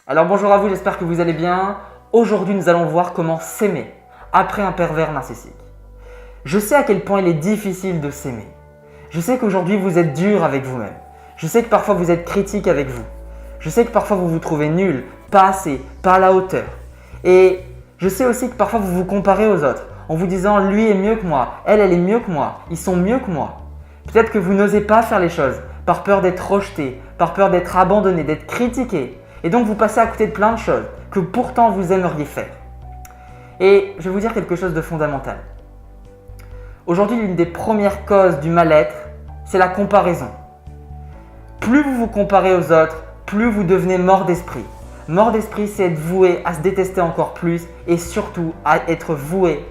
Alors bonjour à vous, j'espère que vous allez bien. Aujourd'hui, nous allons voir comment s'aimer après un pervers narcissique. Je sais à quel point il est difficile de s'aimer. Je sais qu'aujourd'hui, vous êtes dur avec vous-même. Je sais que parfois, vous êtes critique avec vous. Je sais que parfois, vous vous trouvez nul, pas assez, pas à la hauteur. Et je sais aussi que parfois, vous vous comparez aux autres en vous disant « lui est mieux que moi, elle est mieux que moi, ils sont mieux que moi ». Peut-être que vous n'osez pas faire les choses par peur d'être rejeté, par peur d'être abandonné, d'être critiqué. Et donc vous passez à côté de plein de choses que pourtant vous aimeriez faire. Et je vais vous dire quelque chose de fondamental. Aujourd'hui, l'une des premières causes du mal-être, c'est la comparaison. Plus vous vous comparez aux autres, plus vous devenez mort d'esprit. Mort d'esprit, c'est être voué à se détester encore plus et surtout à être voué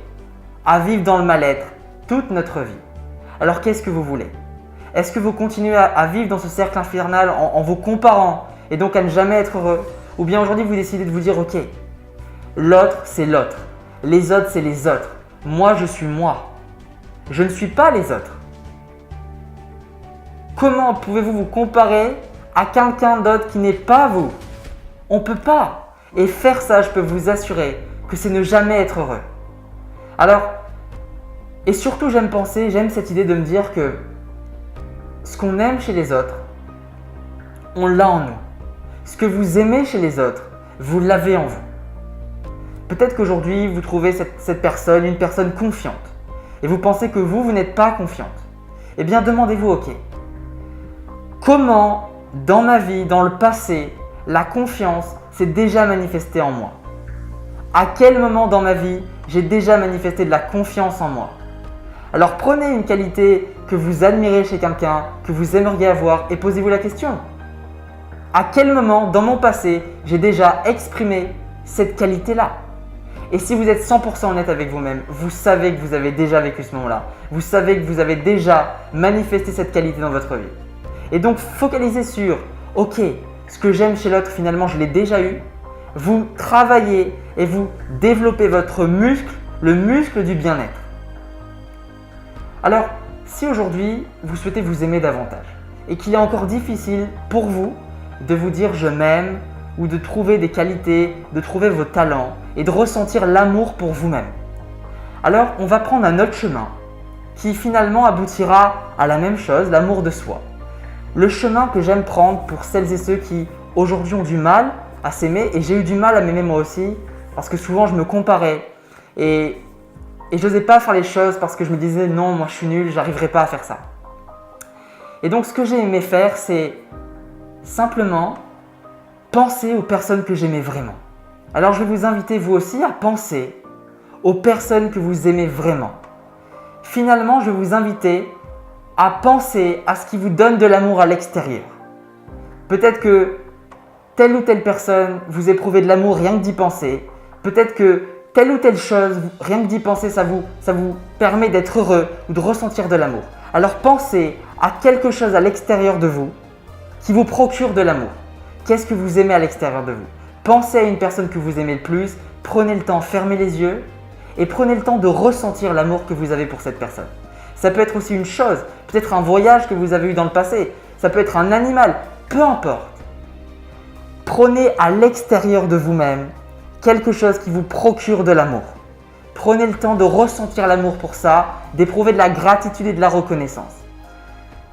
à vivre dans le mal-être toute notre vie. Alors qu'est-ce que vous voulez? Est-ce que vous continuez à vivre dans ce cercle infernal en vous comparant et donc à ne jamais être heureux? Ou bien aujourd'hui vous décidez de vous dire ok, l'autre c'est l'autre, les autres c'est les autres, moi je suis moi, je ne suis pas les autres. Comment pouvez-vous vous comparer à quelqu'un d'autre qui n'est pas vous? On ne peut pas. Et faire ça, je peux vous assurer que c'est ne jamais être heureux. Alors, et surtout j'aime cette idée de me dire que ce qu'on aime chez les autres, on l'a en nous. Ce que vous aimez chez les autres, vous l'avez en vous. Peut-être qu'aujourd'hui, vous trouvez cette personne une personne confiante et vous pensez que vous n'êtes pas confiante. Eh bien, demandez-vous, ok, comment dans ma vie, dans le passé, la confiance s'est déjà manifestée en moi? À quel moment dans ma vie, j'ai déjà manifesté de la confiance en moi? Alors prenez une qualité que vous admirez chez quelqu'un, que vous aimeriez avoir et posez-vous la question. À quel moment dans mon passé, j'ai déjà exprimé cette qualité-là? Et si vous êtes 100% honnête avec vous-même, vous savez que vous avez déjà vécu ce moment-là. Vous savez que vous avez déjà manifesté cette qualité dans votre vie. Et donc focalisez sur, ok, ce que j'aime chez l'autre, finalement, je l'ai déjà eu. Vous travaillez et vous développez votre muscle, le muscle du bien-être. Alors, si aujourd'hui, vous souhaitez vous aimer davantage et qu'il est encore difficile pour vous de vous dire « je m'aime » ou de trouver des qualités, de trouver vos talents et de ressentir l'amour pour vous-même, alors on va prendre un autre chemin qui finalement aboutira à la même chose, l'amour de soi. Le chemin que j'aime prendre pour celles et ceux qui aujourd'hui ont du mal à s'aimer, et j'ai eu du mal à m'aimer moi aussi parce que souvent je me comparais et je n'osais pas faire les choses parce que je me disais non, moi je suis nul, j'arriverai pas à faire ça. Et donc ce que j'ai aimé faire, c'est simplement penser aux personnes que j'aimais vraiment. Alors je vais vous inviter vous aussi à penser aux personnes que vous aimez vraiment. Finalement, je vais vous inviter à penser à ce qui vous donne de l'amour à l'extérieur. Peut-être que telle ou telle personne, vous éprouvez de l'amour rien que d'y penser. Peut-être que telle ou telle chose, rien que d'y penser, ça vous permet d'être heureux ou de ressentir de l'amour. Alors pensez à quelque chose à l'extérieur de vous qui vous procure de l'amour. Qu'est-ce que vous aimez à l'extérieur de vous? Pensez à une personne que vous aimez le plus, prenez le temps, fermez les yeux et prenez le temps de ressentir l'amour que vous avez pour cette personne. Ça peut être aussi une chose, peut-être un voyage que vous avez eu dans le passé, ça peut être un animal, peu importe. Prenez à l'extérieur de vous-même quelque chose qui vous procure de l'amour. Prenez le temps de ressentir l'amour pour ça, d'éprouver de la gratitude et de la reconnaissance.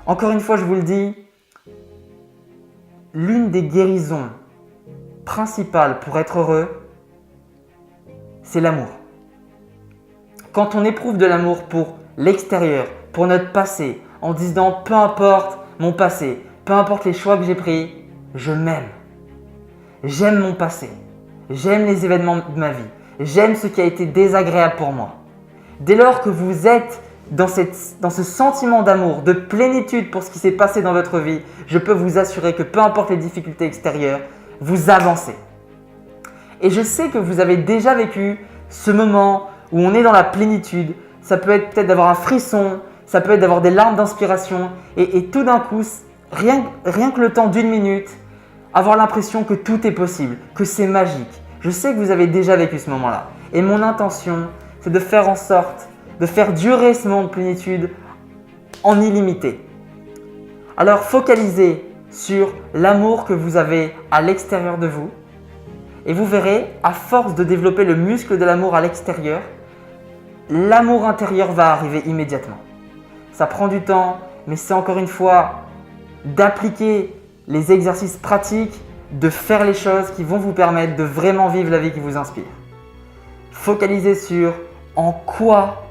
Encore une fois, je vous le dis, l'une des guérisons principales pour être heureux, c'est l'amour. Quand on éprouve de l'amour pour l'extérieur, pour notre passé, en disant peu importe mon passé, peu importe les choix que j'ai pris, je m'aime. J'aime mon passé. J'aime les événements de ma vie. J'aime ce qui a été désagréable pour moi. Dès lors que vous êtes dans ce sentiment d'amour, de plénitude pour ce qui s'est passé dans votre vie, je peux vous assurer que peu importe les difficultés extérieures, vous avancez. Et je sais que vous avez déjà vécu ce moment où on est dans la plénitude. Ça peut être peut-être d'avoir un frisson, ça peut être d'avoir des larmes d'inspiration et tout d'un coup, rien que le temps d'une minute, avoir l'impression que tout est possible, que c'est magique. Je sais que vous avez déjà vécu ce moment-là. Et mon intention, c'est de faire en sorte de faire durer ce moment de plénitude en illimité. Alors focalisez sur l'amour que vous avez à l'extérieur de vous Et vous verrez, à force de développer le muscle de l'amour à l'extérieur, l'amour intérieur va arriver immédiatement. Ça prend du temps, mais c'est encore une fois d'appliquer les exercices pratiques, de faire les choses qui vont vous permettre de vraiment vivre la vie qui vous inspire. Focalisez sur en quoi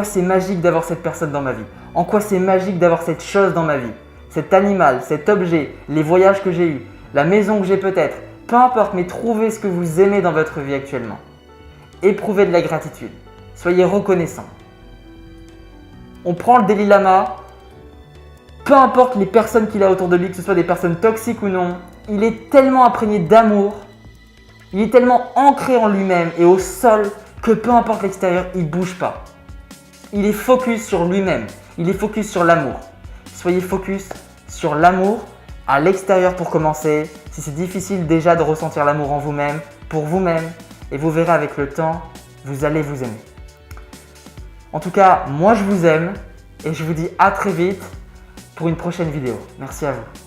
c'est magique d'avoir cette personne dans ma vie, en quoi c'est magique d'avoir cette chose dans ma vie, cet animal, cet objet, les voyages que j'ai eus, la maison que j'ai peut-être, peu importe, mais trouvez ce que vous aimez dans votre vie actuellement. Éprouvez de la gratitude, soyez reconnaissant. On prend le Dalai Lama, peu importe les personnes qu'il a autour de lui, que ce soit des personnes toxiques ou non, il est tellement imprégné d'amour, il est tellement ancré en lui-même et au sol que peu importe l'extérieur, il ne bouge pas. Il est focus sur lui-même, il est focus sur l'amour. Soyez focus sur l'amour à l'extérieur pour commencer. Si c'est difficile déjà de ressentir l'amour en vous-même, pour vous-même, et vous verrez avec le temps, vous allez vous aimer. En tout cas, moi je vous aime et je vous dis à très vite pour une prochaine vidéo. Merci à vous.